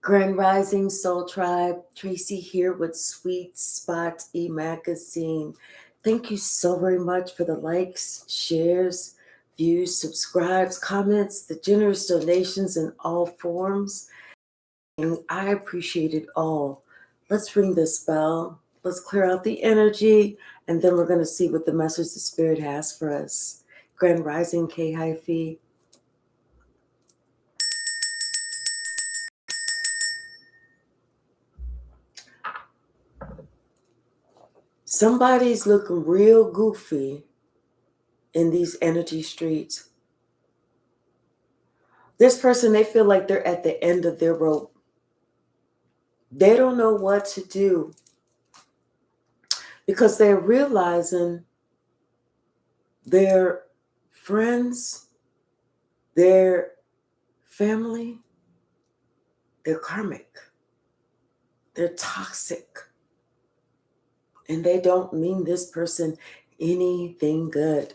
Grand Rising Soul Tribe, Tracy here with Sweet Spot e-magazine. Thank you so very much for the likes, shares, views, subscribes, comments, the generous donations in all forms. And I appreciate it all. Let's ring this bell. Let's clear out the energy, and then we're going to see what the message the Spirit has for us. Grand Rising K Hypsee. Somebody's looking real goofy in these energy streets. This person, they feel like they're at the end of their rope. They don't know what to do because they're realizing their friends, their family, they're karmic, they're toxic, and they don't mean this person anything good.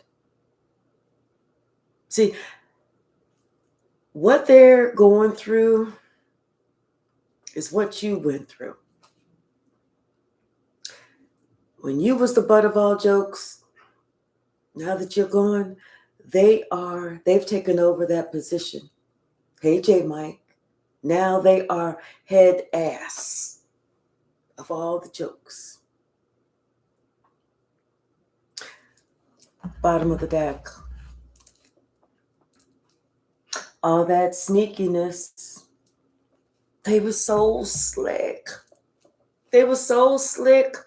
See, what they're going through is what you went through. When you was the butt of all jokes, now that you're gone, they've taken over that position. Hey, J Mike. Now they are head ass of all the jokes. Bottom of the deck. All that sneakiness. They were so slick. They were so slick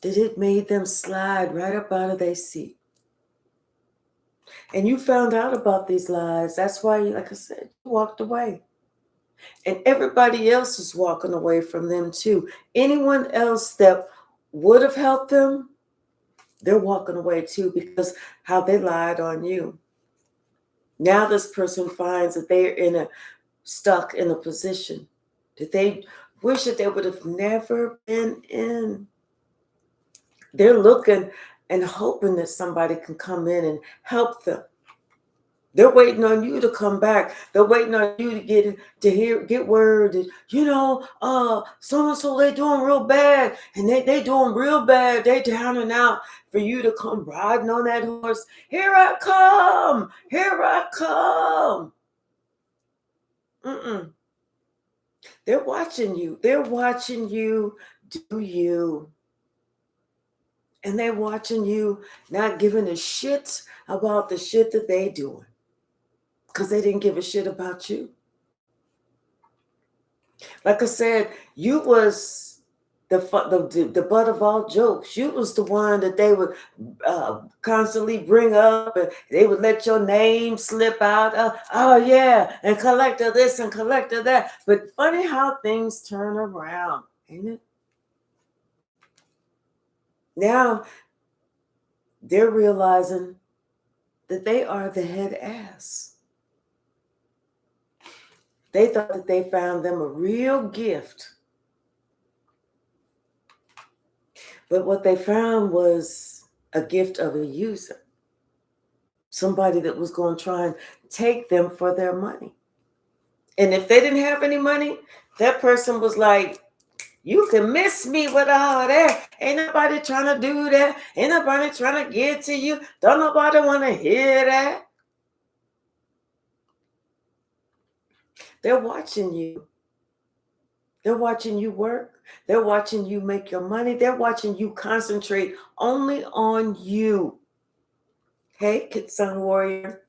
that it made them slide right up out of their seat. And you found out about these lies. That's why, like I said, you walked away. And everybody else is walking away from them too. Anyone else that would have helped them, they're walking away too because how they lied on you. Now this person finds that they're stuck in a position that they wish that they would have never been in. They're looking and hoping that somebody can come in and help them. They're waiting on you to come back. They're waiting on you to get word that, so-and-so, they doing real bad. And they doing real bad. They down and out for you to come riding on that horse. Here I come. Here I come. They're watching you. They're watching you do you. And they're watching you not giving a shit about the shit that they doing. Because they didn't give a shit about you. Like I said, you was the butt of all jokes. You was the one that they would constantly bring up, and they would let your name slip out. Oh yeah, and collector this and collector that. But funny how things turn around, ain't it? Now they're realizing that they are the head ass. They thought that they found them a real gift. But what they found was a gift of a user. Somebody that was going to try and take them for their money. And if they didn't have any money, that person was like, you can miss me with all that. Ain't nobody trying to do that. Ain't nobody trying to get to you. Don't nobody want to hear that. They're watching you. They're watching you work. They're watching you make your money. They're watching you concentrate only on you. Hey, Kid Sun Warrior.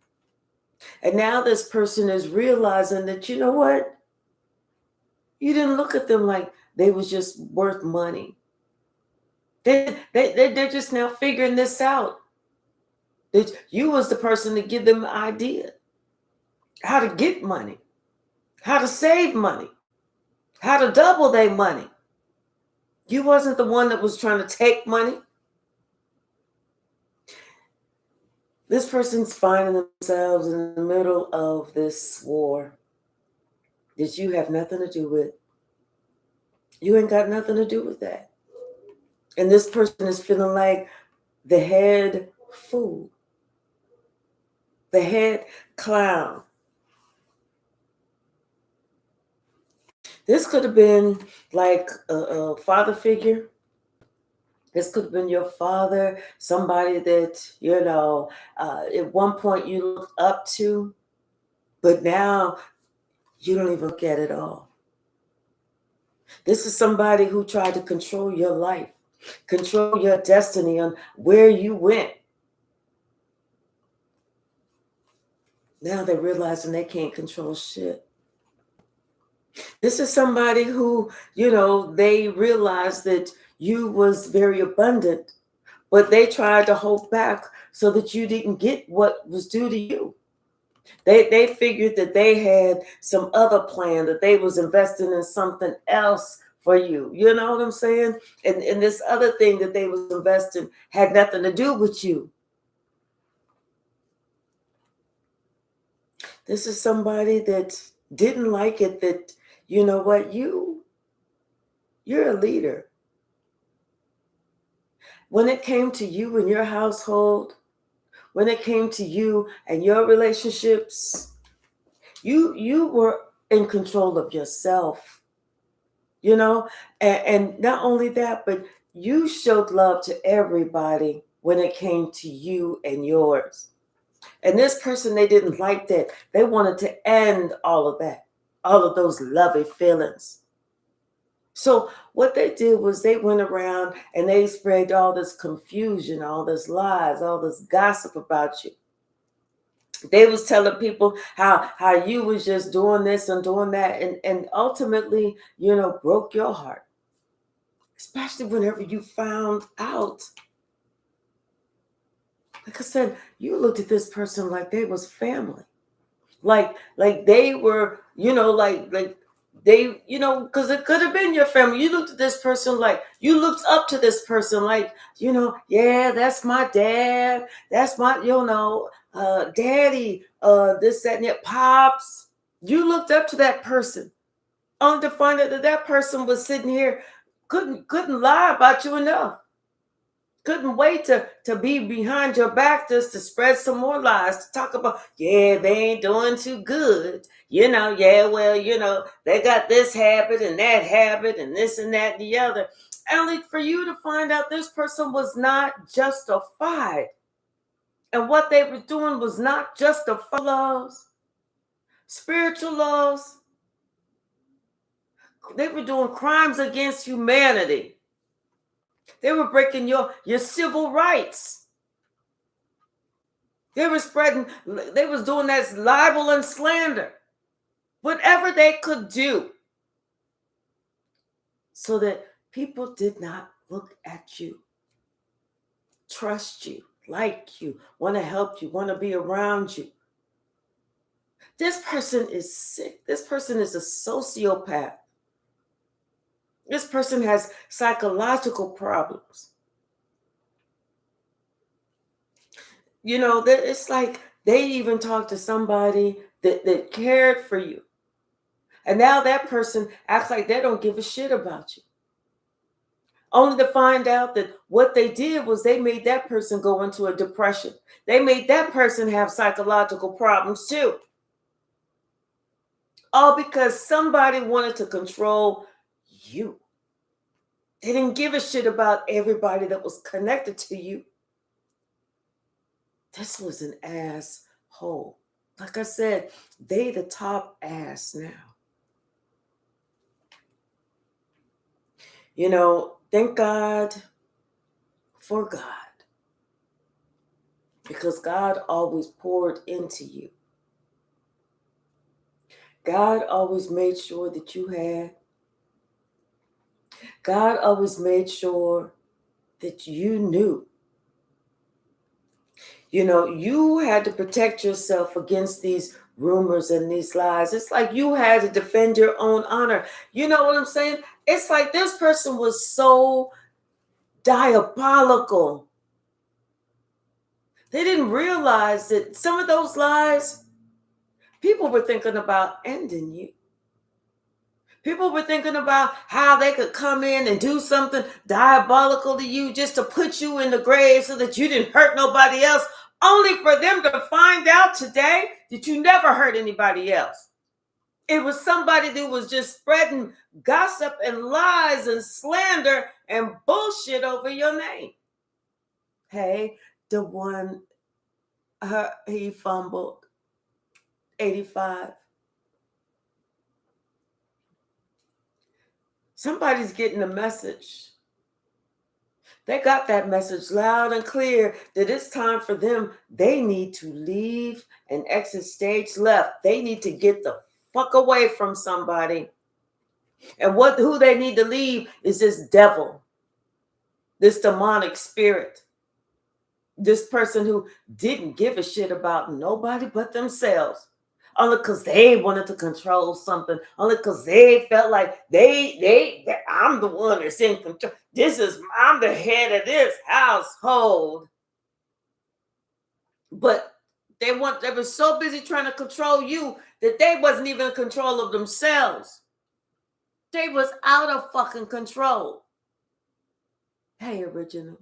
And now this person is realizing that, you know what? You didn't look at them like they was just worth money. They're just now figuring this out. That you was the person to give them the idea. How to get money. How to save money. How to double their money. You wasn't the one that was trying to take money. This person's finding themselves in the middle of this war that you have nothing to do with. You ain't got nothing to do with that. And this person is feeling like the head fool, the head clown. This could have been like a father figure. This could have been your father, somebody that, at one point you looked up to, but now you don't even look at it all. This is somebody who tried to control your life, control your destiny on where you went. Now they're realizing they can't control shit. This is somebody who, they realized that you was very abundant, but they tried to hold back so that you didn't get what was due to you. They figured that they had some other plan, that they was investing in something else for you. You know what I'm saying? And this other thing that they was investing had nothing to do with you. This is somebody that didn't like it, that, you know what, you're a leader. When it came to you and your household, when it came to you and your relationships, you were in control of yourself, and not only that, but you showed love to everybody when it came to you and yours. And this person, they didn't like that. They wanted to end all of that, all of those lovey feelings. So what they did was they went around and they spread all this confusion, all this lies, all this gossip about you. They was telling people how you was just doing this and doing that, and ultimately, broke your heart. Especially whenever you found out. Like I said, you looked at this person like they was family. Like they were, like they, because it could have been your family. You looked at this person like, you looked up to this person like, yeah, that's my dad. That's my, daddy, this, that, and that, pops. You looked up to that person. Only to find out that person was sitting here, couldn't lie about you enough. Couldn't wait to be behind your back just to spread some more lies, to talk about, yeah, they ain't doing too good. Yeah, well, they got this habit and that habit and this and that and the other. Only for you to find out this person was not justified. And what they were doing was not justified laws, spiritual laws. They were doing crimes against humanity. They were breaking your civil rights. They was doing that libel and slander. Whatever they could do so that people did not look at you, trust you, like you, want to help you, want to be around you. This person is sick. This person is a sociopath. This person has psychological problems. It's like they even talked to somebody that cared for you. And now that person acts like they don't give a shit about you. Only to find out that what they did was they made that person go into a depression. They made that person have psychological problems too. All because somebody wanted to control you. They didn't give a shit about everybody that was connected to you. This was an asshole. Like I said, they the top ass now. Thank God for God. Because God always poured into you. God always made sure that you had. God always made sure that you knew. You had to protect yourself against these rumors and these lies. It's like you had to defend your own honor. You know what I'm saying? It's like this person was so diabolical. They didn't realize that some of those lies, people were thinking about ending you. People were thinking about how they could come in and do something diabolical to you just to put you in the grave so that you didn't hurt nobody else, only for them to find out today that you never hurt anybody else. It was somebody that was just spreading gossip and lies and slander and bullshit over your name. Hey, the one he fumbled 85. Somebody's getting a message. They got that message loud and clear that it's time for them. They need to leave and exit stage left. They need to get the fuck away from somebody. And who they need to leave is this devil, this demonic spirit, this person who didn't give a shit about nobody but themselves. Only because they wanted to control something. Only because they felt like I'm the one that's in control. I'm the head of this household. But they were so busy trying to control you that they wasn't even in control of themselves. They was out of fucking control. Hey, original.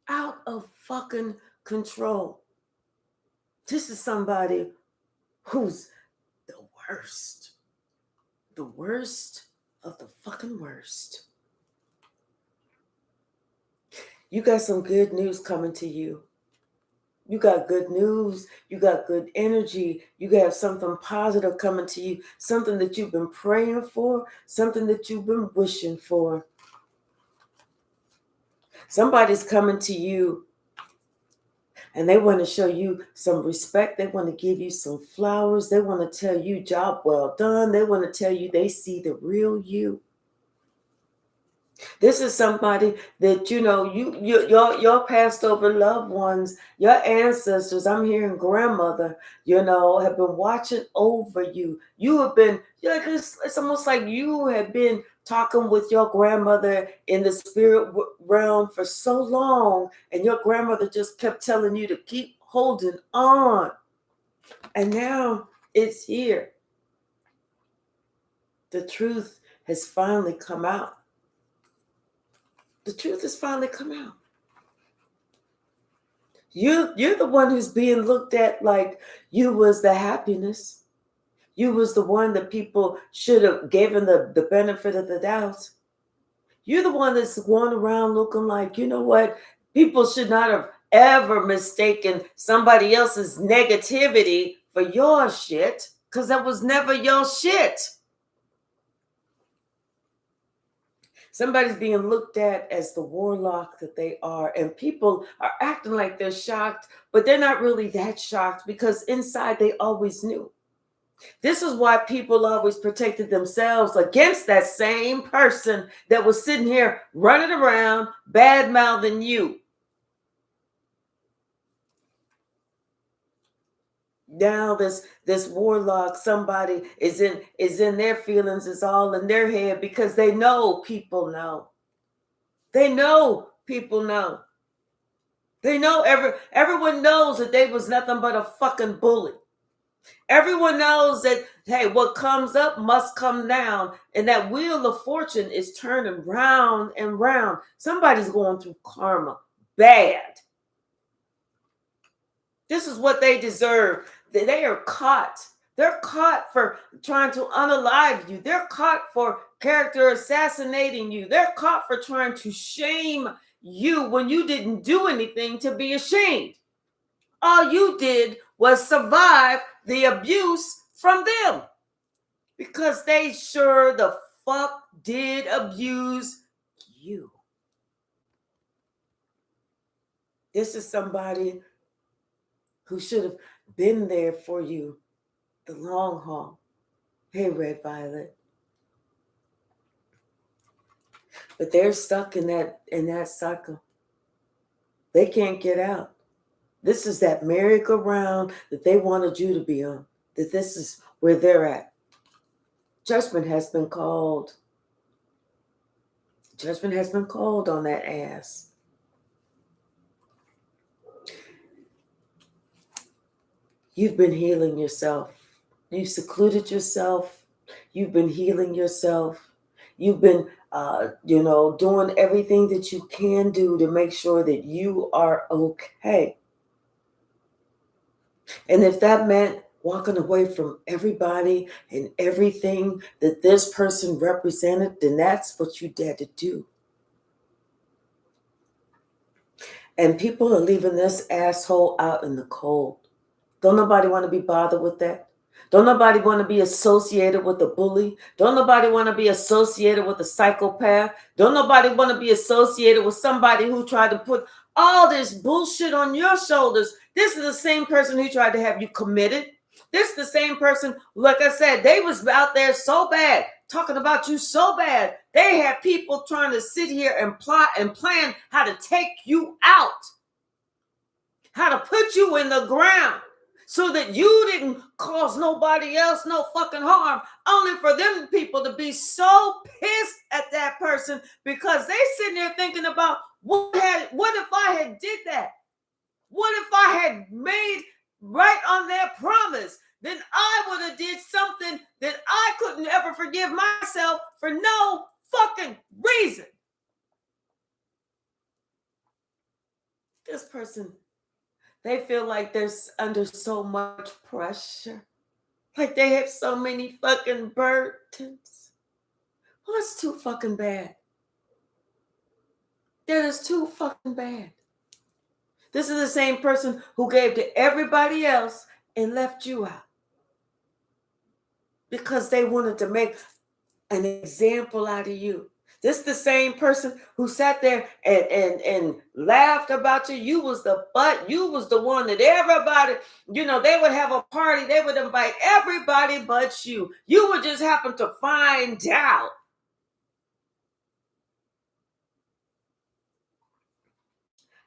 Out of fucking control. This is somebody who's the worst. The worst of the fucking worst. You got some good news coming to you. You got good news. You got good energy. You got something positive coming to you. Something that you've been praying for. Something that you've been wishing for. Somebody's coming to you and they want to show you some respect. They want to give you some flowers. They want to tell you job well done. They want to tell you they see the real you. This is somebody that, your passed over loved ones, your ancestors, I'm hearing grandmother, have been watching over you. You have been, it's almost like you have been talking with your grandmother in the spirit realm for so long, and your grandmother just kept telling you to keep holding on. And now it's here. The truth has finally come out. The truth has finally come out. You're the one who's being looked at like you was the happiness. You was the one that people should have given the benefit of the doubt. You're the one that's going around looking like, you know what? People should not have ever mistaken somebody else's negativity for your shit, because that was never your shit. Somebody's being looked at as the warlock that they are, and people are acting like they're shocked, but they're not really that shocked because inside they always knew. This is why people always protected themselves against that same person that was sitting here running around bad-mouthing you. Now this warlock, somebody is in their feelings, is all in their head because they know people know. They know people know. They know everyone knows that they was nothing but a fucking bully. Everyone knows that, hey, what comes up must come down, and that wheel of fortune is turning round and round. Somebody's going through karma bad. This is what they deserve. They are caught. They're caught for trying to unalive you. They're caught for character assassinating you. They're caught for trying to shame you when you didn't do anything to be ashamed. All you did was survive the abuse from them, because they sure the fuck did abuse you. This is somebody who should have been there for you the long haul. Hey, Red Violet. But they're stuck in that cycle. They can't get out. This is that merry-go-round that they wanted you to be on. That this is where they're at. Judgment has been called. Judgment has been called on that ass. You've been healing yourself. You secluded yourself. You've been healing yourself. You've been, doing everything that you can do to make sure that you are okay. And if that meant walking away from everybody and everything that this person represented, then that's what you dare to do. And people are leaving this asshole out in the cold. Don't nobody want to be bothered with that. Don't nobody want to be associated with a bully. Don't nobody want to be associated with a psychopath. Don't nobody want to be associated with somebody who tried to put all this bullshit on your shoulders. This is the same person who tried to have you committed. This is the same person, like I said, they was out there so bad, talking about you so bad. They had people trying to sit here and plot and plan how to take you out, how to put you in the ground, so that you didn't cause nobody else no fucking harm, only for them people to be so pissed at that person because they sitting there thinking about what if I had did that? What if I had made right on their promise? Then I would have did something that I couldn't ever forgive myself for no fucking reason. This person, they feel like they're under so much pressure. Like they have so many fucking burdens. Well, that's too fucking bad. That is too fucking bad. This is the same person who gave to everybody else and left you out. Because they wanted to make an example out of you. This is the same person who sat there and laughed about you. You was the butt. You was the one that everybody, they would have a party. They would invite everybody but you. You would just happen to find out.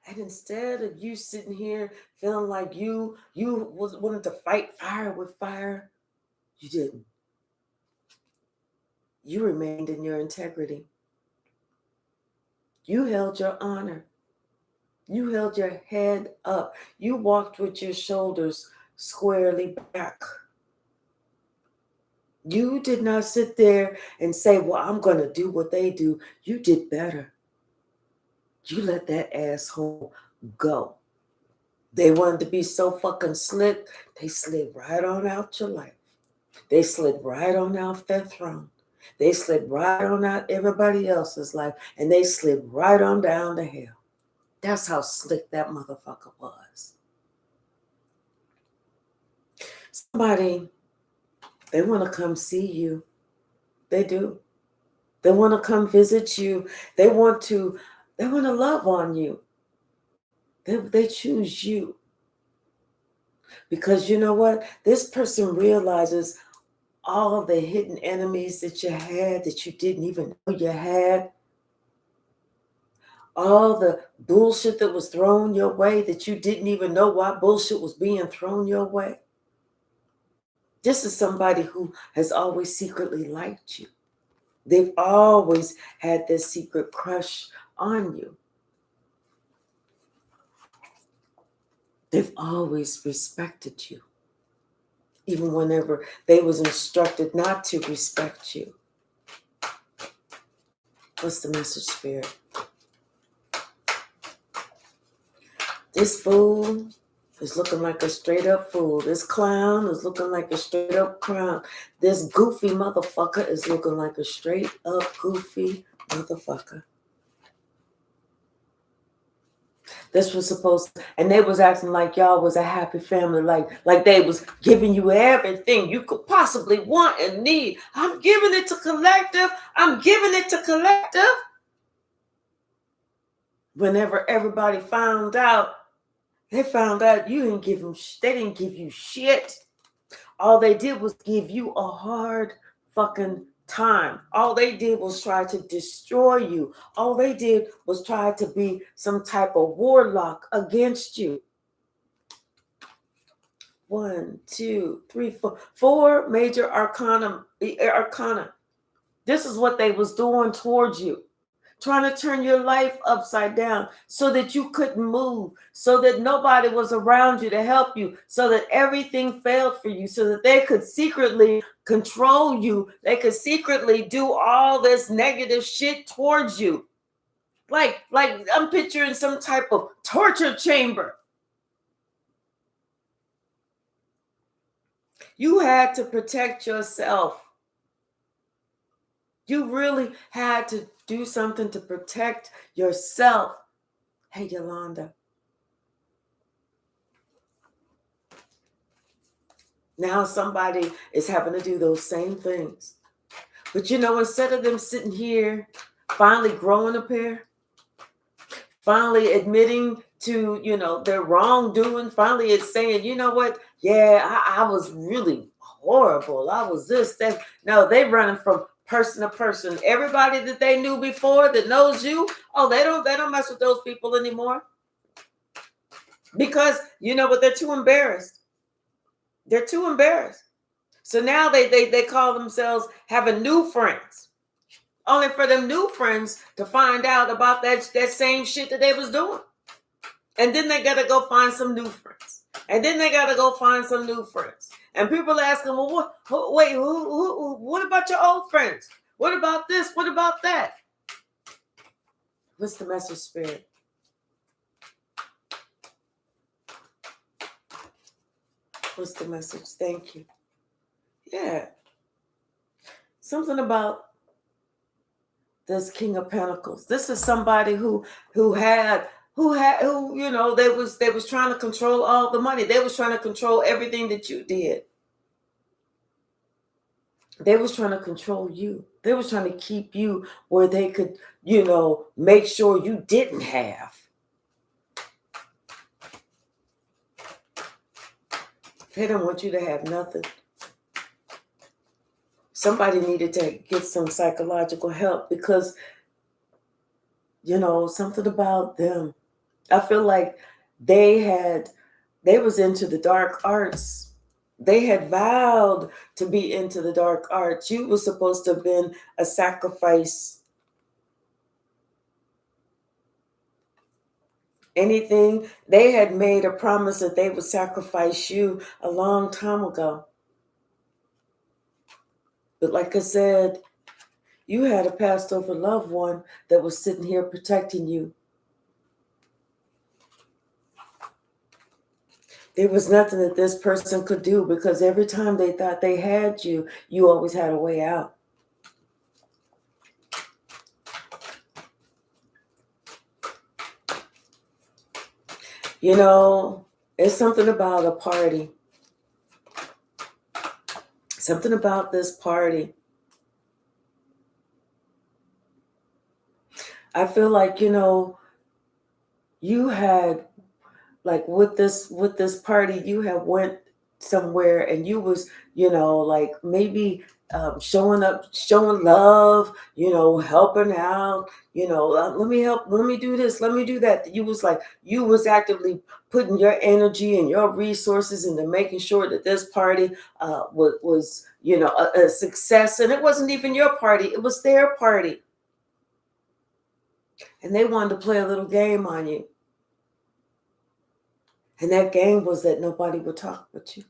And instead of you sitting here feeling like you was wanting to fight fire with fire, you didn't. You remained in your integrity. You held your honor. You held your head up. You walked with your shoulders squarely back. You did not sit there and say, well, I'm going to do what they do. You did better. You let that asshole go. They wanted to be so fucking slick, they slid right on out your life. They slid right on out their throne. They slid right on out everybody else's life, and they slid right on down to hell. That's how slick that motherfucker was. Somebody, they want to come see you. They do. They want to come visit you. They want to love on you. They choose you. Because you know what? This person realizes all the hidden enemies that you had that you didn't even know you had. All the bullshit that was thrown your way that you didn't even know why bullshit was being thrown your way. This is somebody who has always secretly liked you. They've always had this secret crush on you. They've always respected you, even whenever they was instructed not to respect you. What's the message, Spirit? This fool is looking like a straight up fool. This clown is looking like a straight up clown. This goofy motherfucker is looking like a straight up goofy motherfucker. This was supposed to, and they was acting like y'all was a happy family, like they was giving you everything you could possibly want and need. I'm giving it to collective. I'm giving it to collective. Whenever everybody found out, they found out you didn't give them. They didn't give you shit. All they did was give you a hard fucking time. All they did was try to destroy you. All they did was try to be some type of warlock against you. 1, 2, 3, 4. 4 major arcana. This is what they was doing towards you. Trying to turn your life upside down so that you couldn't move, so that nobody was around you to help you, so that everything failed for you, so that they could secretly control you. They could secretly do all this negative shit towards you. Like I'm picturing some type of torture chamber. You had to protect yourself. You really had to do something to protect yourself. Hey, Yolanda. Now somebody is having to do those same things. But instead of them sitting here, finally growing a pair, finally admitting to, their wrongdoing, finally it's saying, you know what? Yeah, I was really horrible. I was this, that. No, they running from person to person. Everybody that they knew before that knows you, oh, they don't mess with those people anymore. Because what, they're too embarrassed. They're too embarrassed. So now they call themselves having new friends. Only for them new friends to find out about that same shit that they was doing. And then they got to go find some new friends. And then they got to go find some new friends. And people ask them, well, what about your old friends? What about this? What about that? What's the message, Spirit? What's the message? Thank you. Yeah. Something about this King of Pentacles. This is somebody who they was trying to control all the money. They was trying to control everything that you did. They was trying to control you. They was trying to keep you where they could, make sure you didn't have. They don't want you to have nothing. Somebody needed to get some psychological help because, something about them. I feel like they was into the dark arts. They had vowed to be into the dark arts. You were supposed to have been a sacrifice. Anything, they had made a promise that they would sacrifice you a long time ago. But like I said, you had a passed over loved one that was sitting here protecting you. There was nothing that this person could do because every time they thought they had you, you always had a way out. It's something about a party. Something about this party. I feel like, you had, like with this party, you have went somewhere and you was, like maybe showing up, showing love, helping out, let me help, let me do this, let me do that. You was actively putting your energy and your resources into making sure that this party was a success. And it wasn't even your party, it was their party. And they wanted to play a little game on you. And that game was that nobody would talk with you.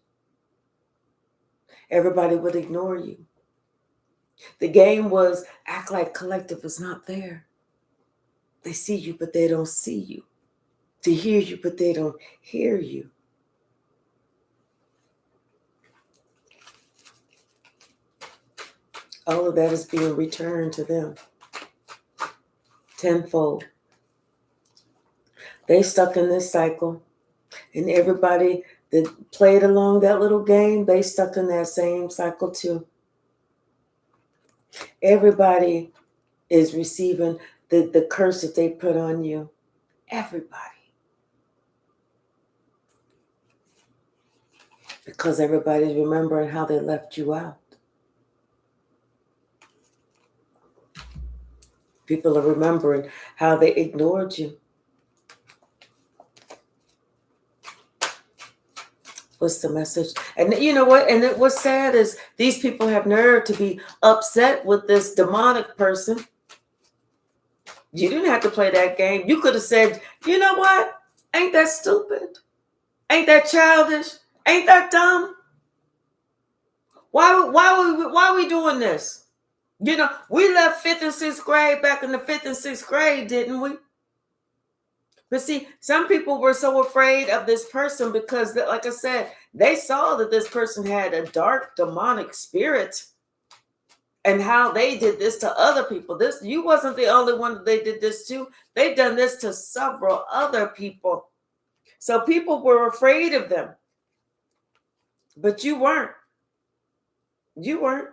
Everybody would ignore you. The game was act like collective is not there. They see you, but they don't see you. They hear you, but they don't hear you. All of that is being returned to them tenfold. They stuck in this cycle. And everybody that played along that little game, they stuck in that same cycle too. Everybody is receiving the curse that they put on you. Everybody. Because everybody's remembering how they left you out. People are remembering how they ignored you. What's the message? And you know what? And what's sad is these people have nerve to be upset with this demonic person. You didn't have to play that game. You could have said, you know what? Ain't that stupid? Ain't that childish? Ain't that dumb? Why are we doing this? We left 5th and 6th grade back in the 5th and 6th grade, didn't we? But see, some people were so afraid of this person because, like I said, They saw that this person had a dark demonic spirit and how they did this to other people. This, you wasn't the only one that they did this to. They've done this to several other people. So people were afraid of them. But you weren't. You weren't.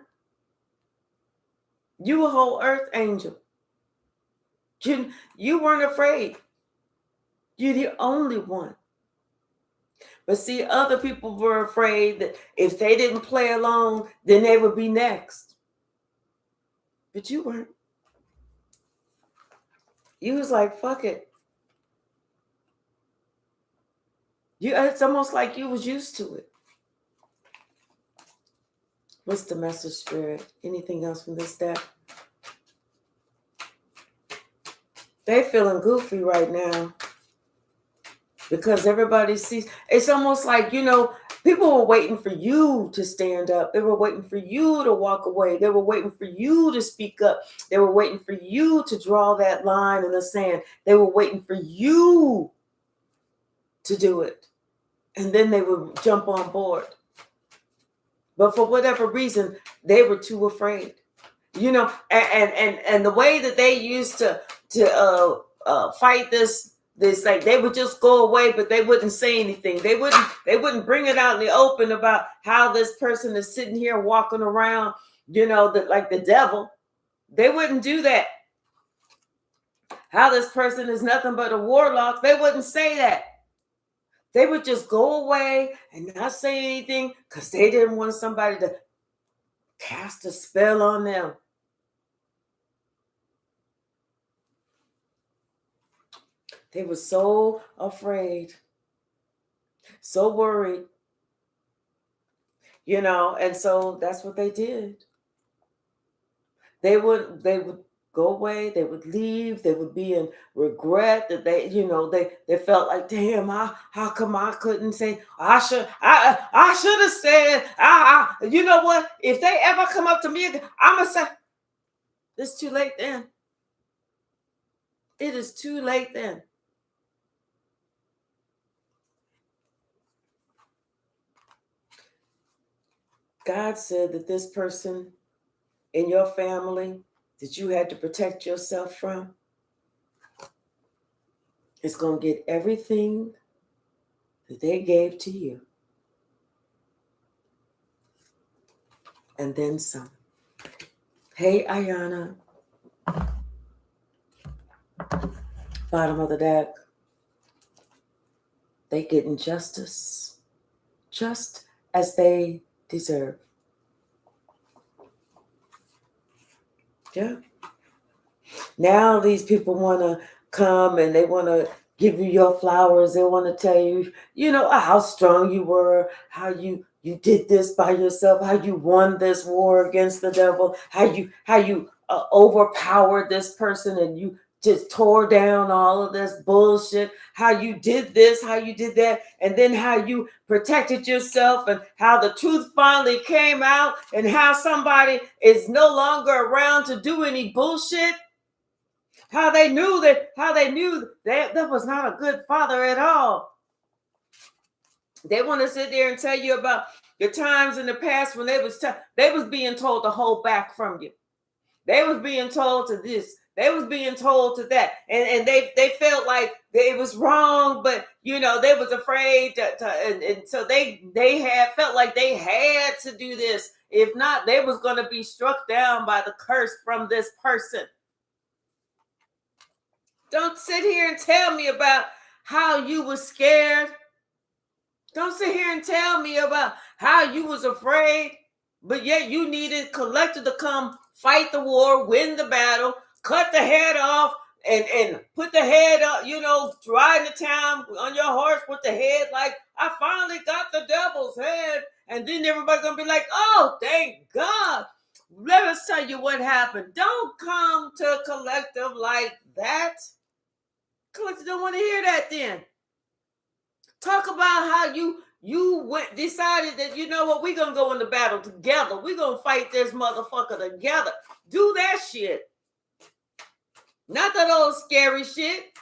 You a whole earth angel. You weren't afraid. You're the only one. But see, other people were afraid that if they didn't play along, then they would be next. But you weren't. You was like, fuck it. It's almost like you was used to it. What's the message, Spirit? Anything else from this deck? They feeling goofy right now because everybody sees. It's almost like, people were waiting for you to stand up. They were waiting for you to walk away. They were waiting for you to speak up. They were waiting for you to draw that line in the sand. They were waiting for you to do it. And then they would jump on board. But for whatever reason, they were too afraid. And the way that they used to fight this, like, they would just go away, but they wouldn't say anything. They wouldn't bring it out in the open about how this person is sitting here walking around, like the devil. They wouldn't do that. How this person is nothing but a warlock. They wouldn't say that. They would just go away and not say anything because they didn't want somebody to cast a spell on them. They were so afraid, so worried, and so that's what they did. They would go away, they would leave, they would be in regret that they felt like, damn, how come I couldn't say, I should have said, you know what? If they ever come up to me, I'm gonna say, it's too late then. It is too late then. God said that this person in your family that you had to protect yourself from is going to get everything that they gave to you. And then some. Hey, Ayana. Bottom of the deck. They getting justice just as they deserve. Yeah. Now these people want to come and they want to give you your flowers. They want to tell you, how strong you were, how you did this by yourself, how you won this war against the devil, how you overpowered this person and you just tore down all of this bullshit, how you did this, how you did that, and then how you protected yourself and how the truth finally came out and how somebody is no longer around to do any bullshit. How they knew that was not a good father at all. They want to sit there and tell you about the times in the past when they was being told to hold back from you. They was being told to this. They was being told to that. And they felt like it was wrong, but they was afraid and so they had felt like they had to do this. If not, they was going to be struck down by the curse from this person. Don't sit here and tell me about how you was scared. Don't sit here and tell me about how you was afraid, but yet you needed collective to come fight the war, win the battle, cut the head off, and put the head up, riding the town on your horse with the head like, I finally got the devil's head. And then everybody's going to be like, oh, thank God. Let us tell you what happened. Don't come to collective like that. Collective don't want to hear that then. Talk about how you decided that, we're going to go into battle together. We're going to fight this motherfucker together. Do that shit. Not that old scary shit.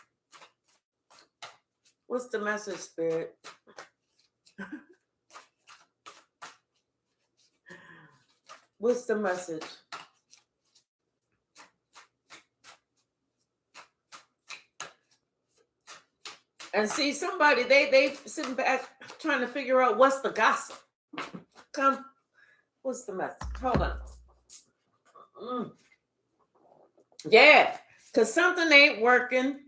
What's the message, Spirit? What's the message? And see, somebody, they sitting back trying to figure out what's the gossip. Come, what's the message? Hold on. Yeah, because something ain't working.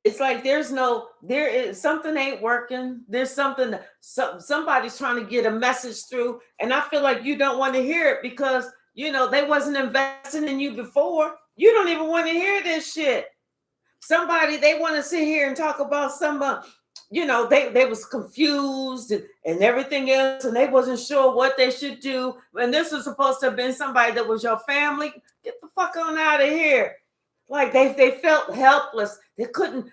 It's like there is something ain't working. There's something, somebody's trying to get a message through, and I feel like you don't want to hear it because they wasn't investing in you before. You don't even want to hear this shit. Somebody, they want to sit here and talk about they was confused and everything else, and they wasn't sure what they should do. And this was supposed to have been somebody that was your family. Get the fuck on out of here. Like they felt helpless. They couldn't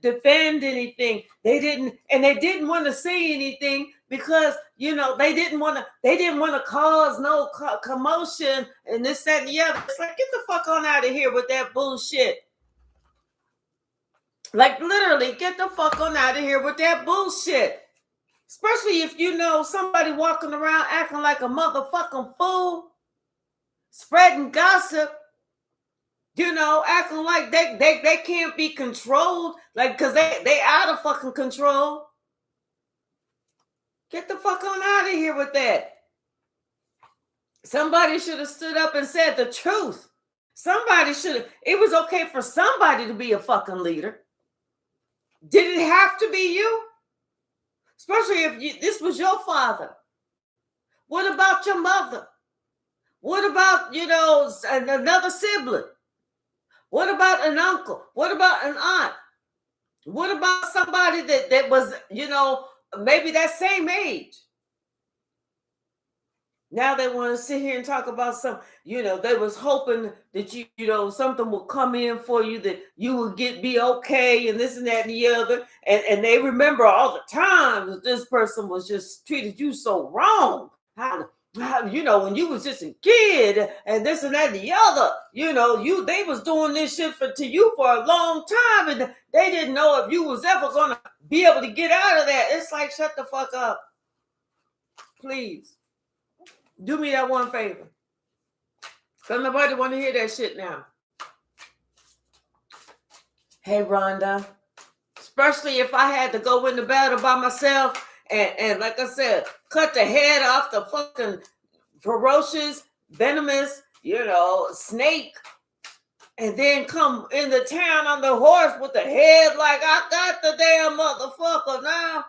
defend anything. They didn't want to say anything because they didn't want to cause no commotion and this, that, and the other. It's like, get the fuck on out of here with that bullshit. Like, literally, get the fuck on out of here with that bullshit. Especially if somebody walking around acting like a motherfucking fool, spreading gossip, acting like they can't be controlled, like, because they out of fucking control. Get the fuck on out of here with that. Somebody should have stood up and said the truth. It was okay for somebody to be a fucking leader. Did it have to be you? Especially if this was your father. What about your mother? What about, another sibling? What about an uncle? What about an aunt? What about somebody that was, maybe that same age? Now they want to sit here and talk about they was hoping that something will come in for you, that you would be okay, and this and that and the other. And they remember all the times that this person was just treated you so wrong. How when you was just a kid and this and that and the other, they was doing this shit to you for a long time, and they didn't know if you was ever gonna be able to get out of that. It's like, shut the fuck up. Please. Do me that one favor. Because nobody want to hear that shit now. Hey, Rhonda. Especially if I had to go into battle by myself and like I said, cut the head off the fucking ferocious, venomous, snake, and then come into town on the horse with the head like, I got the damn motherfucker now.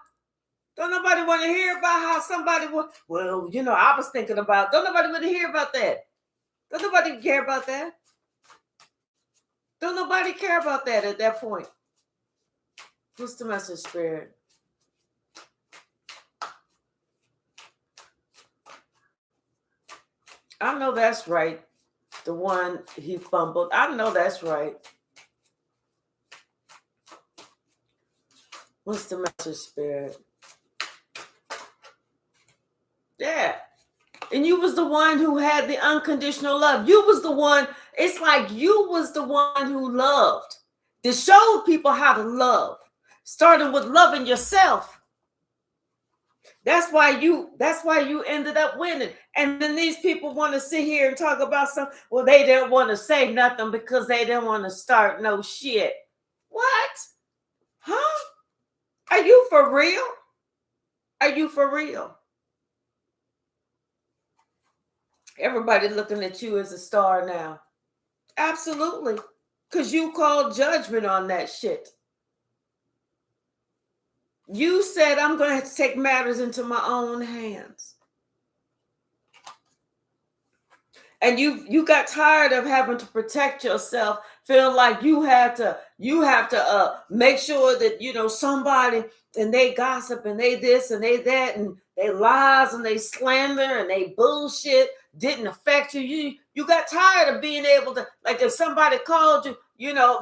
Don't nobody want to hear about how somebody was, I was thinking about, don't nobody want to hear about that. Don't nobody care about that. Don't nobody care about that at that point. What's the message, Spirit? I know that's right. The one he fumbled. I know that's right. What's the message, Spirit? Yeah. And you was the one who had the unconditional love. You was the one, it's like you was the one who loved. To show people how to love. Starting with loving yourself. That's why you ended up winning. And then these people want to sit here and talk about something. Well, they didn't want to say nothing because they didn't want to start no shit. What? Huh? Are you for real? Are you for real? Everybody looking at you as a star now. Absolutely. Because you called judgment on that shit. You said, I'm going to have to take matters into my own hands. And you got tired of having to protect yourself, feeling like you have to make sure that, somebody, and they gossip and they this and they that and they lies and they slander and they bullshit didn't affect you. You got tired of being able to, like, if somebody called you,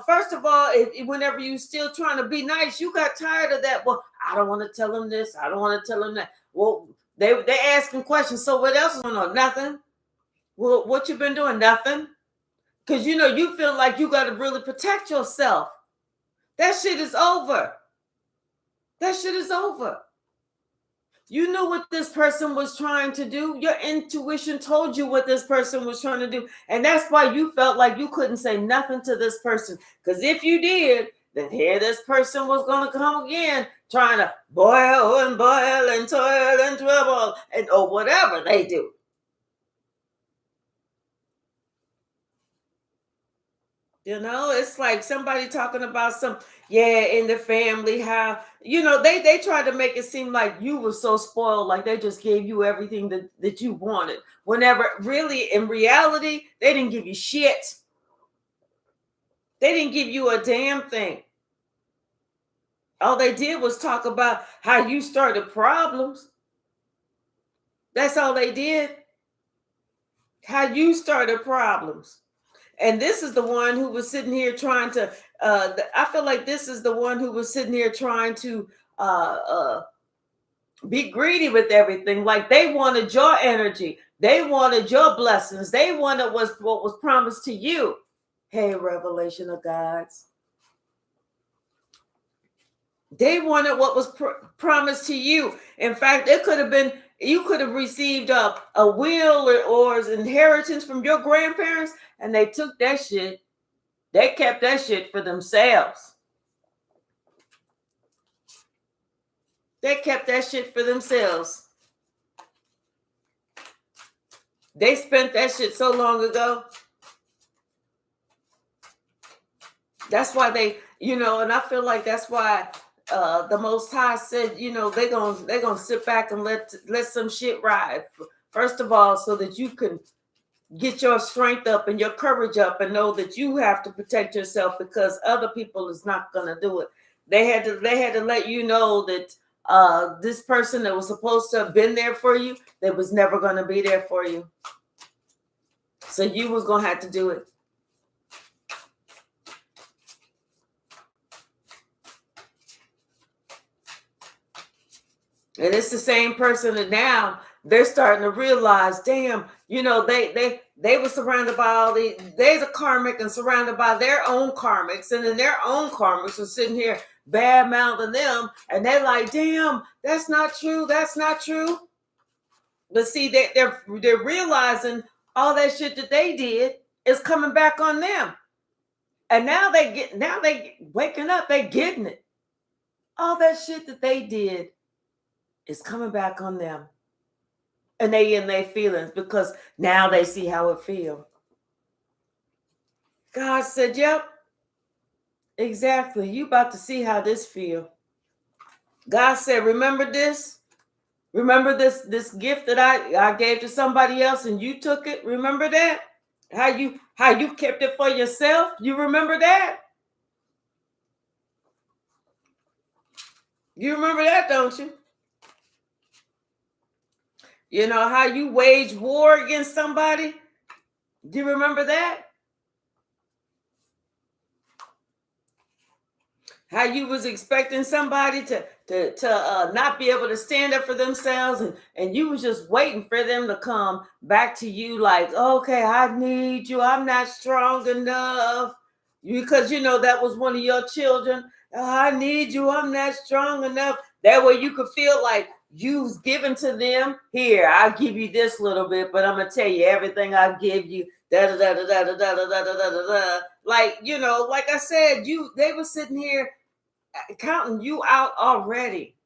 first of all, whenever you still trying to be nice, you got tired of that. Well, I don't want to tell them this. I don't want to tell them that. Well, they asking questions. So what else is going on? Nothing. Well, what you been doing? Nothing. Because, you feel like you got to really protect yourself. That shit is over. That shit is over. You knew what this person was trying to do. Your intuition told you what this person was trying to do. And that's why you felt like you couldn't say nothing to this person. Because if you did, then here this person was going to come again, trying to boil and toil and trouble and or whatever they do. You know, it's like somebody talking about some, yeah, in the family, how, they tried to make it seem like you were so spoiled, like they just gave you everything that you wanted. Whenever really, in reality, they didn't give you shit. They didn't give you a damn thing. All they did was talk about how you started problems. That's all they did. How you started problems. And this is the one who was sitting here trying to, I feel like this is the one who was sitting here trying to be greedy with everything. Like they wanted your energy. They wanted your blessings. They wanted what was promised to you. Hey, revelation of gods. They wanted what was promised to you. In fact, it could have been, you could have received a will or inheritance from your grandparents, and they took that shit. They kept that shit for themselves. They kept that shit for themselves. They spent that shit so long ago. That's why they, and I feel like that's why the Most High said, they're gonna sit back and let some shit ride. First of all, so that you can get your strength up and your courage up and know that you have to protect yourself, because other people is not gonna do it. They had to let you know that this person that was supposed to have been there for you, that was never gonna be there for you. So you was gonna have to do it. And it's the same person that now they're starting to realize, damn, they were surrounded by all these, there's a karmic and surrounded by their own karmics, and then their own karmics are sitting here bad mouthing them, and they're like, damn, that's not true, that's not true. But see, they're realizing all that shit that they did is coming back on them. And now they waking up, they getting it. All that shit that they did is coming back on them. And they in their feelings, because now they see how it feels. God said, yep, exactly. You about to see how this feel. God said, remember this? Remember this gift that I gave to somebody else and you took it? Remember that? How you kept it for yourself? You remember that? You remember that, don't you? You know how you wage war against somebody? Do you remember that? How you was expecting somebody to not be able to stand up for themselves, and you was just waiting for them to come back to you like, okay, I need you, I'm not strong enough, because that was one of your children. I need you, I'm not strong enough. That way you could feel like you was given to them. Here, I'll give you this little bit, but I'm gonna tell you everything I give you. Da da da da da da da da da da da. Like, like I said, they were sitting here counting you out already.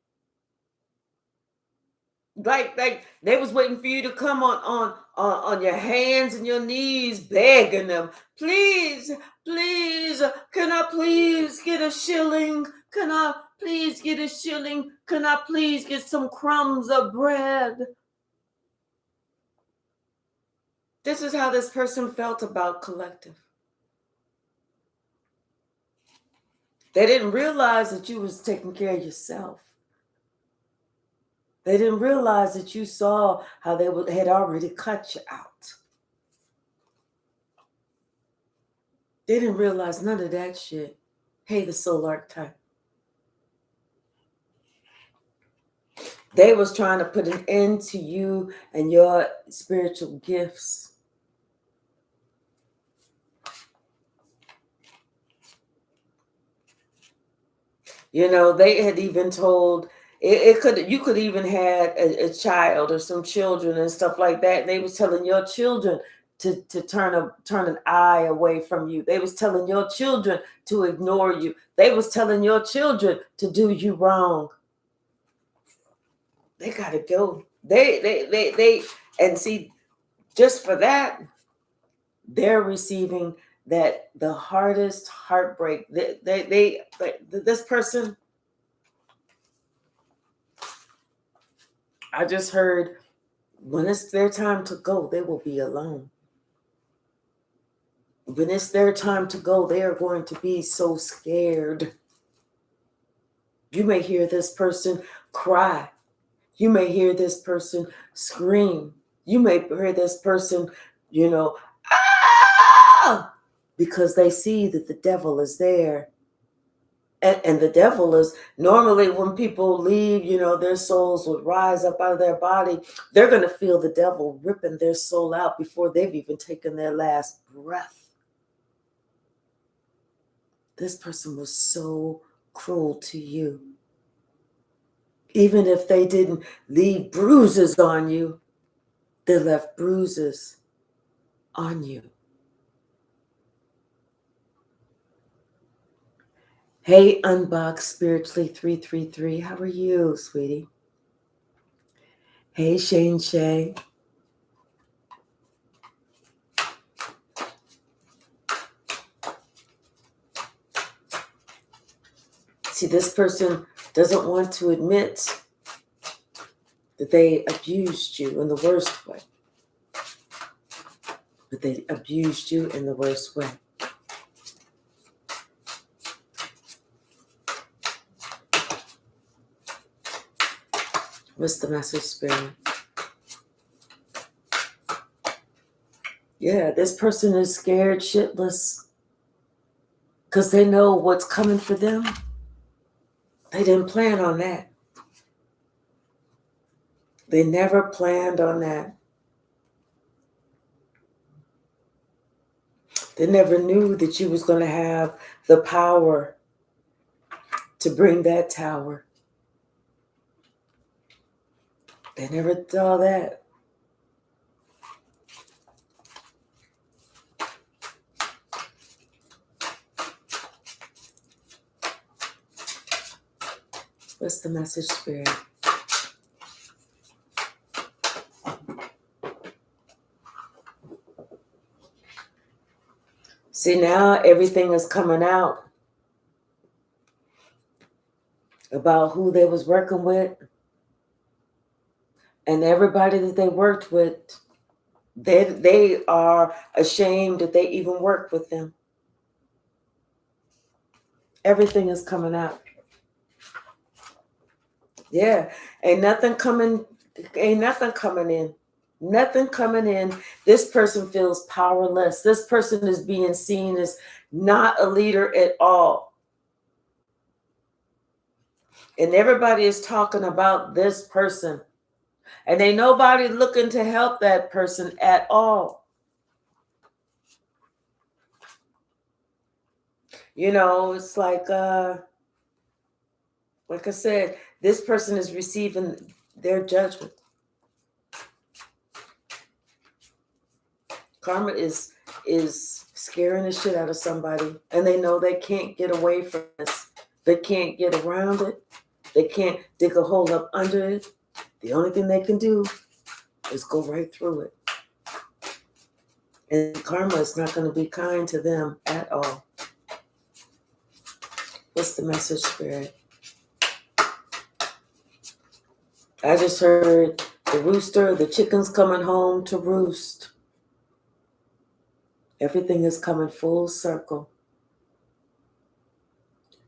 Like they was waiting for you to come on your hands and your knees, begging them, please, please, can I please get a shilling? Can I please get a shilling? Can I please get some crumbs of bread? This is how this person felt about collective. They didn't realize that you was taking care of yourself. They didn't realize that you saw how they had already cut you out. They didn't realize none of that shit. Hey, the soul archetype. They was trying to put an end to you and your spiritual gifts. They had even told You could even had a child or some children and stuff like that. And they was telling your children to turn an eye away from you. They was telling your children to ignore you. They was telling your children to do you wrong. They gotta go. They and see, just for that, they're receiving the hardest heartbreak. This person, I just heard, when it's their time to go, they will be alone. When it's their time to go, they are going to be so scared. You may hear this person cry. You may hear this person scream. You may hear this person, ah! Because they see that the devil is there. And the devil is, normally when people leave, their souls would rise up out of their body. They're going to feel the devil ripping their soul out before they've even taken their last breath. This person was so cruel to you. Even if they didn't leave bruises on you, they left bruises on you. Hey, Unboxed Spiritually 333. How are you, sweetie? Hey, Shane Shay. See, this person doesn't want to admit that they abused you in the worst way. But they abused you in the worst way. What's the message, Spirit? Yeah, this person is scared shitless because they know what's coming for them. They didn't plan on that. They never planned on that. They never knew that you was going to have the power to bring that tower. They never saw that. What's the message, Spirit? See, now everything is coming out about who they was working with. And everybody that they worked with, they are ashamed that they even worked with them. Everything is coming out. Yeah, ain't nothing coming in. Nothing coming in. This person feels powerless. This person is being seen as not a leader at all. And everybody is talking about this person. And ain't nobody looking to help that person at all. It's like I said, this person is receiving their judgment. Karma is scaring the shit out of somebody, and they know they can't get away from this. They can't get around it. They can't dig a hole up under it. The only thing they can do is go right through it. And karma is not going to be kind to them at all. What's the message, Spirit? I just heard the rooster, the chicken's coming home to roost. Everything is coming full circle.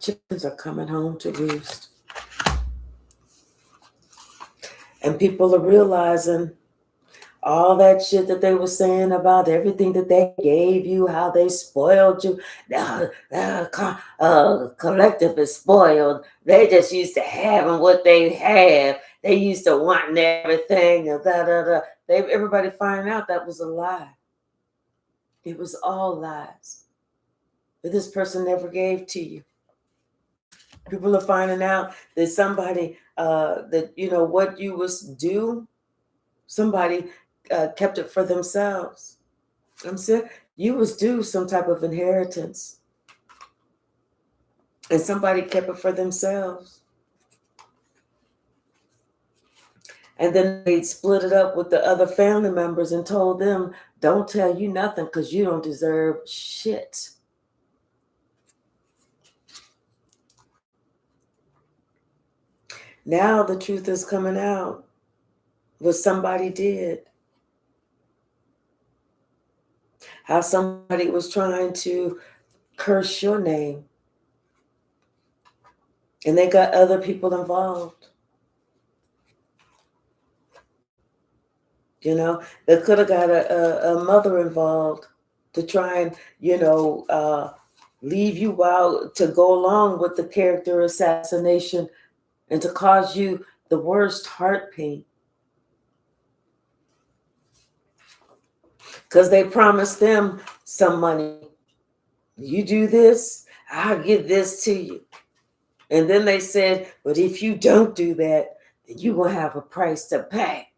Chickens are coming home to roost. And people are realizing all that shit that they were saying about everything that they gave you, how they spoiled you. Collective is spoiled. They just used to having what they have. They used to wanting everything. Everybody finding out that was a lie. It was all lies. But this person never gave to you. People are finding out that somebody, that, what you was due, somebody kept it for themselves. I'm saying you was due some type of inheritance, and somebody kept it for themselves. And then they split it up with the other family members and told them, don't tell you nothing because you don't deserve shit. Now the truth is coming out. What somebody did. How somebody was trying to curse your name. And they got other people involved. They could have got a mother involved to try and, leave you out to go along with the character assassination and to cause you the worst heart pain. Because they promised them some money. You do this, I'll give this to you. And then they said, but if you don't do that, then you will have a price to pay.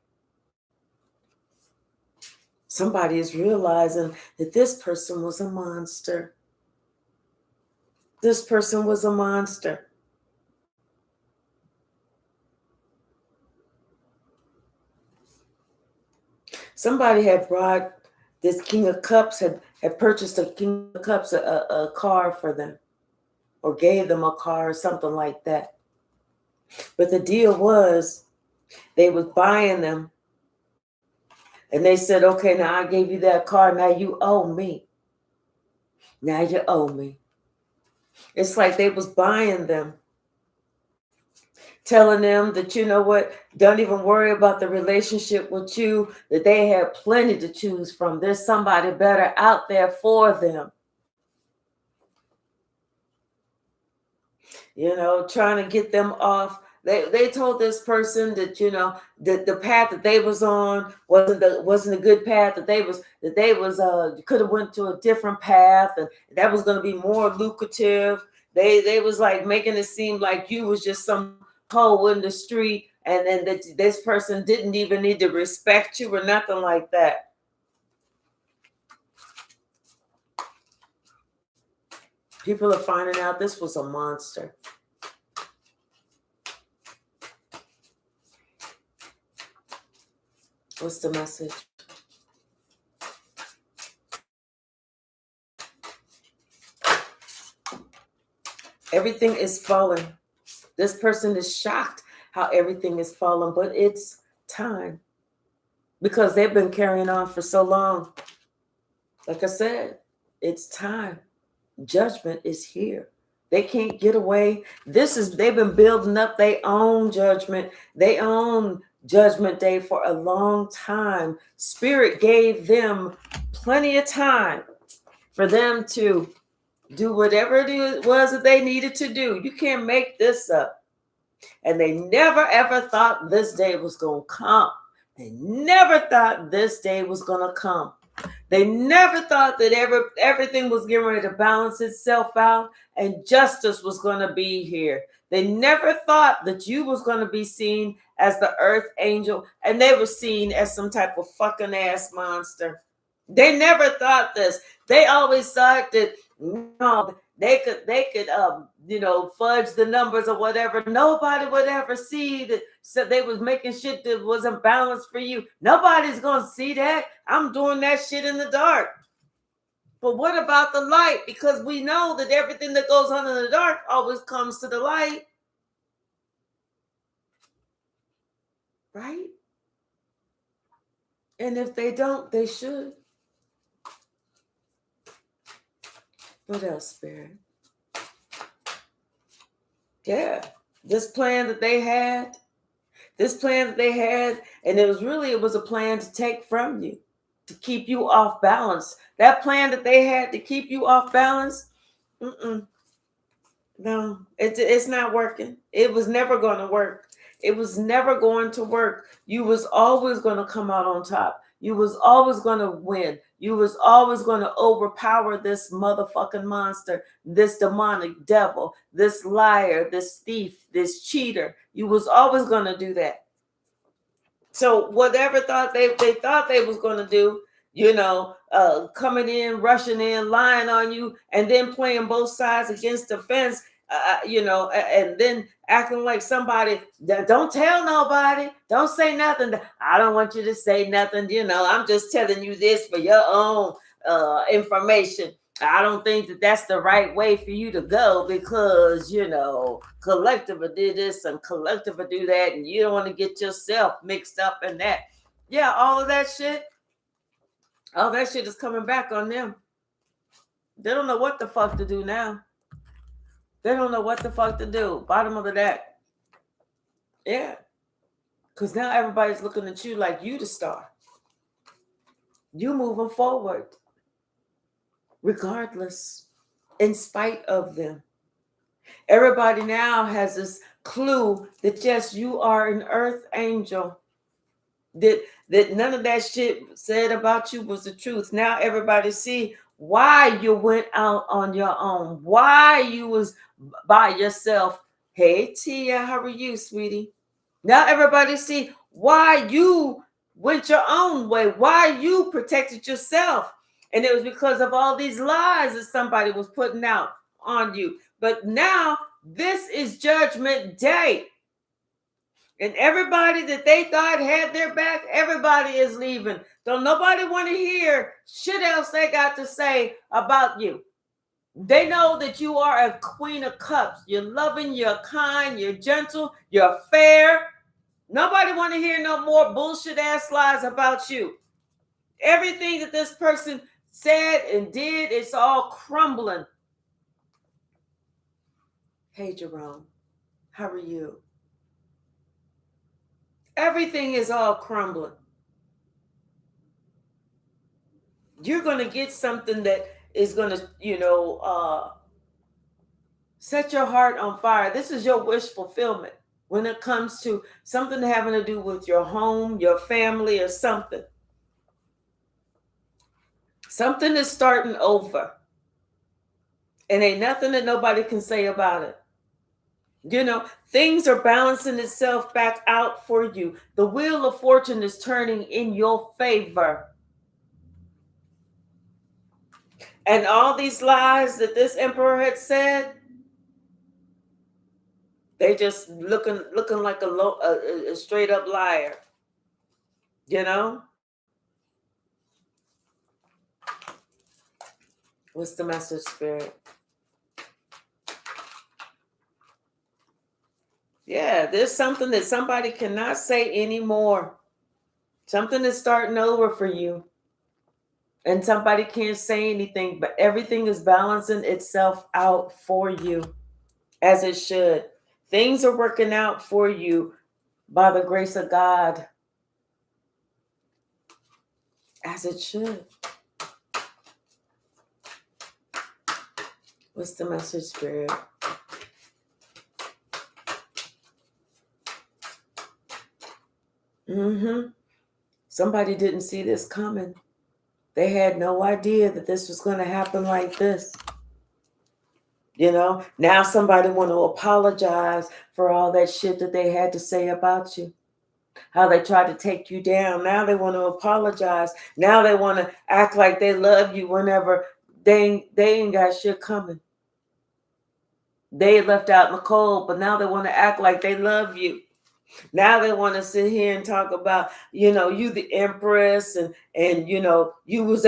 Somebody is realizing that this person was a monster. This person was a monster. Somebody had brought this King of Cups, had purchased a King of Cups, a car for them, or gave them a car or something like that. But the deal was they was buying them. And they said, okay, now I gave you that car. Now you owe me. Now you owe me. It's like they was buying them, telling them that, you know what, don't even worry about the relationship with you, that they had plenty to choose from. There's somebody better out there for them. Trying to get them off. They told this person that, the path that they was on wasn't a good path, that they was could have went to a different path, and that was going to be more lucrative. They was like making it seem like you was just some hoe in the street, and then that this person didn't even need to respect you or nothing like that. People are finding out this was a monster. What's the message? Everything is falling. This person is shocked how everything is falling, but it's time. Because they've been carrying on for so long. Like I said, it's time. Judgment is here. They can't get away. They've been building up their own judgment, their own Judgment Day for a long time. Spirit gave them plenty of time for them to do whatever it was that they needed to do. You can't make this up. And they never ever thought this day was going to come. They never thought this day was going to come. They never thought that everything was getting ready to balance itself out and justice was going to be here. They never thought that you was going to be seen as the earth angel and they were seen as some type of fucking ass monster. They never thought this. They always thought that no, they could fudge the numbers or whatever. Nobody would ever see that. So they was making shit that wasn't balanced for you. Nobody's gonna see that. I'm doing that shit in the dark. But what about the light? Because we know that everything that goes on in the dark always comes to the light. Right? And if they don't, they should. What else, Spirit? Yeah, this plan that they had, and it was a plan to take from you, to keep you off balance. That plan that they had to keep you off balance, no, it's not working. It was never going to work. It was never going to work. You was always going to come out on top. You was always going to win. You was always going to overpower this motherfucking monster, this demonic devil, this liar, this thief, this cheater. You was always going to do that. So whatever thought they thought they was going to do, coming in, rushing in, lying on you, and then playing both sides against the fence, and then acting like somebody that don't tell nobody, don't say nothing. I don't want you to say nothing. I'm just telling you this for your own information. I don't think that that's the right way for you to go because, collective did this and collective do that, and you don't want to get yourself mixed up in that. Yeah, all that shit is coming back on them. They don't know what the fuck to do now. They don't know what the fuck to do. Bottom of the deck. Yeah. Because now everybody's looking at you like you the star. You moving forward. Regardless. In spite of them. Everybody now has this clue that yes, you are an earth angel. That none of that shit said about you was the truth. Now everybody see why you went out on your own. Why you was by yourself. Hey Tia, how are you, sweetie? Now everybody see why you went your own way. Why you protected yourself. And it was because of all these lies that somebody was putting out on you. But now this is Judgment Day. And everybody that they thought had their back, everybody is leaving. Don't nobody want to hear shit else they got to say about you. They know that you are a queen of cups. You're loving, you're kind, you're gentle, you're fair. Nobody want to hear no more bullshit ass lies about you. Everything that this person said and did, it's all crumbling. Hey, Jerome, how are you? Everything is all crumbling. You're going to get something that is going to, set your heart on fire. This is your wish fulfillment when it comes to something having to do with your home, your family, or something. Something is starting over. And ain't nothing that nobody can say about it. Things are balancing itself back out for you. The wheel of fortune is turning in your favor. And all these lies that this emperor had said, they just looking like a straight up liar. What's the message, Spirit? Yeah, there's something that somebody cannot say anymore. Something is starting over for you. And somebody can't say anything, but everything is balancing itself out for you as it should. Things are working out for you by the grace of God as it should. What's the message, Spirit? Somebody didn't see this coming. They had no idea that this was going to happen like this. Now somebody want to apologize for all that shit that they had to say about you. How they tried to take you down. Now they want to apologize. Now they want to act like they love you whenever they ain't got shit coming. They left out in the cold, but now they want to act like they love you. Now they want to sit here and talk about, you the empress and you was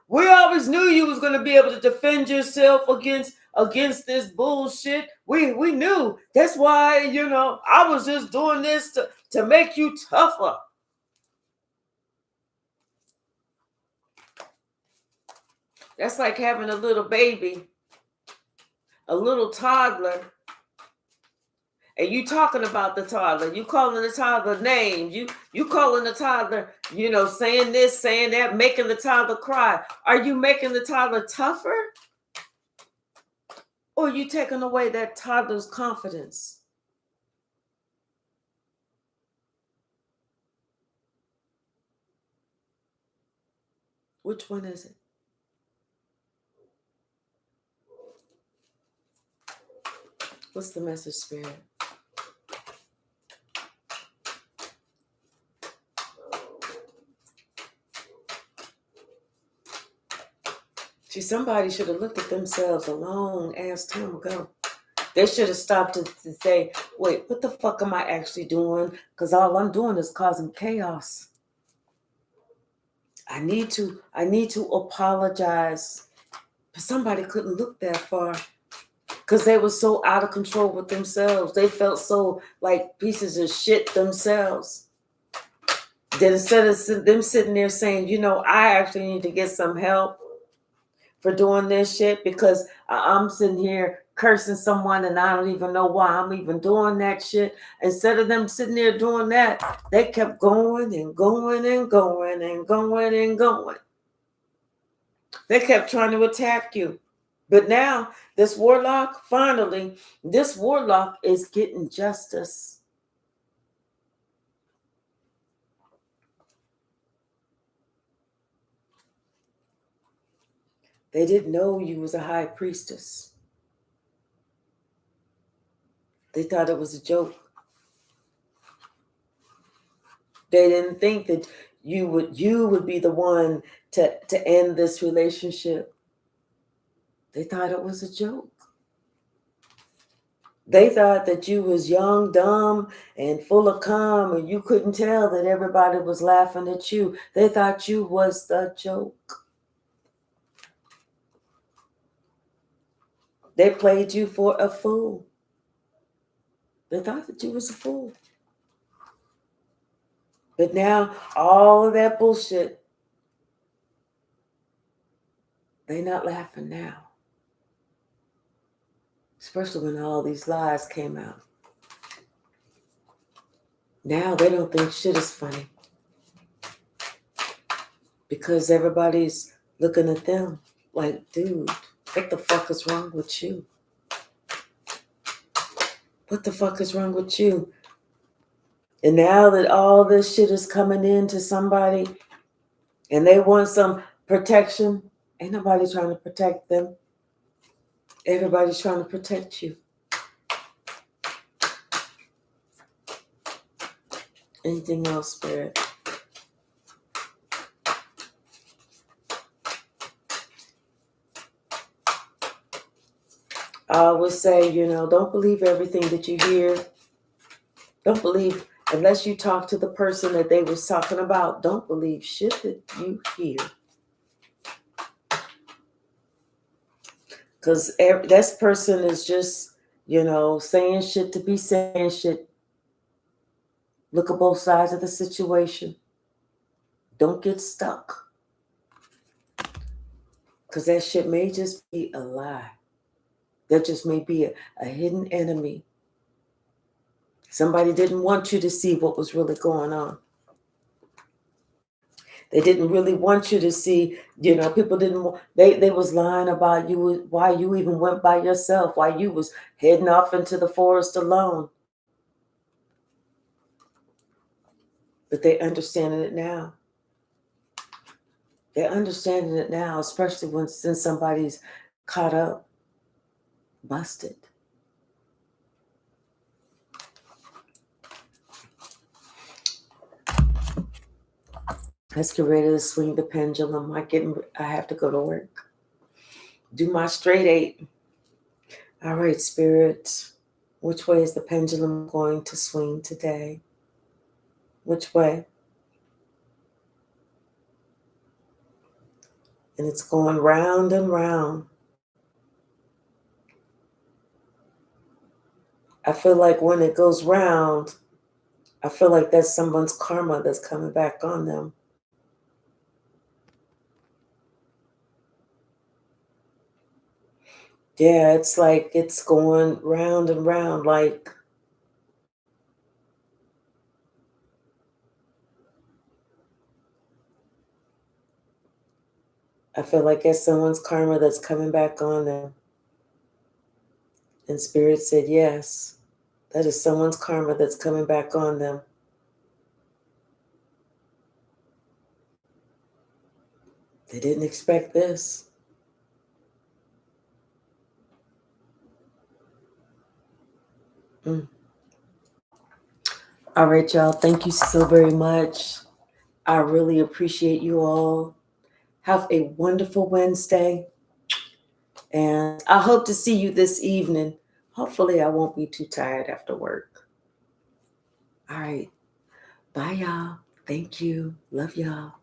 we always knew you was going to be able to defend yourself against this bullshit. We knew. That's why, I was just doing this to make you tougher. That's like having a little baby, a little toddler. And you talking about the toddler, you calling the toddler names, you calling the toddler, saying this, saying that, making the toddler cry. Are you making the toddler tougher? Or are you taking away that toddler's confidence? Which one is it? What's the message, Spirit? See, somebody should have looked at themselves a long ass time ago. They should have stopped to say, wait, what the fuck am I actually doing? Because all I'm doing is causing chaos. I need to apologize. But somebody couldn't look that far because they were so out of control with themselves. They felt so like pieces of shit themselves. That instead of them sitting there saying, you know, I actually need to get some help for doing this shit because I'm sitting here cursing someone and I don't even know why I'm even doing that shit. Instead of them sitting there doing that, they kept going and going and going and going and going. They kept trying to attack you. But now, this warlock, finally, this warlock is getting justice. They didn't know you was a high priestess. They thought it was a joke. They didn't think that you would be the one to end this relationship. They thought it was a joke. They thought that you was young, dumb, and full of cum, and you couldn't tell that everybody was laughing at you. They thought you was the joke. They played you for a fool. They thought that you was a fool. But now, all of that bullshit, they not laughing now. Especially when all these lies came out. Now they don't think shit is funny. Because everybody's looking at them like, dude, what the fuck is wrong with you? What the fuck is wrong with you? And now that all this shit is coming into somebody and they want some protection, ain't nobody trying to protect them. Everybody's trying to protect you. Anything else, Spirit? I would say, don't believe everything that you hear. Don't believe, unless you talk to the person that they was talking about, don't believe shit that you hear. Because that person is just, saying shit to be saying shit. Look at both sides of the situation. Don't get stuck. Because that shit may just be a lie. That just may be a hidden enemy. Somebody didn't want you to see what was really going on. They didn't really want you to see, people didn't, they was lying about you, why you even went by yourself, why you was heading off into the forest alone. But they understanding it now. They're understanding it now, especially since somebody's caught up, busted. Let's get ready to swing the pendulum. I have to go to work. Do my straight 8. All right, Spirit. Which way is the pendulum going to swing today? Which way? And it's going round and round. I feel like when it goes round, I feel like that's someone's karma that's coming back on them. Yeah, it's like it's going round and round, like I feel like it's someone's karma that's coming back on them. And Spirit said, yes, that is someone's karma that's coming back on them. They didn't expect this. All right, y'all. Thank you so very much. I really appreciate you all. Have a wonderful Wednesday. And I hope to see you this evening. Hopefully, I won't be too tired after work. All right. Bye, y'all. Thank you. Love y'all.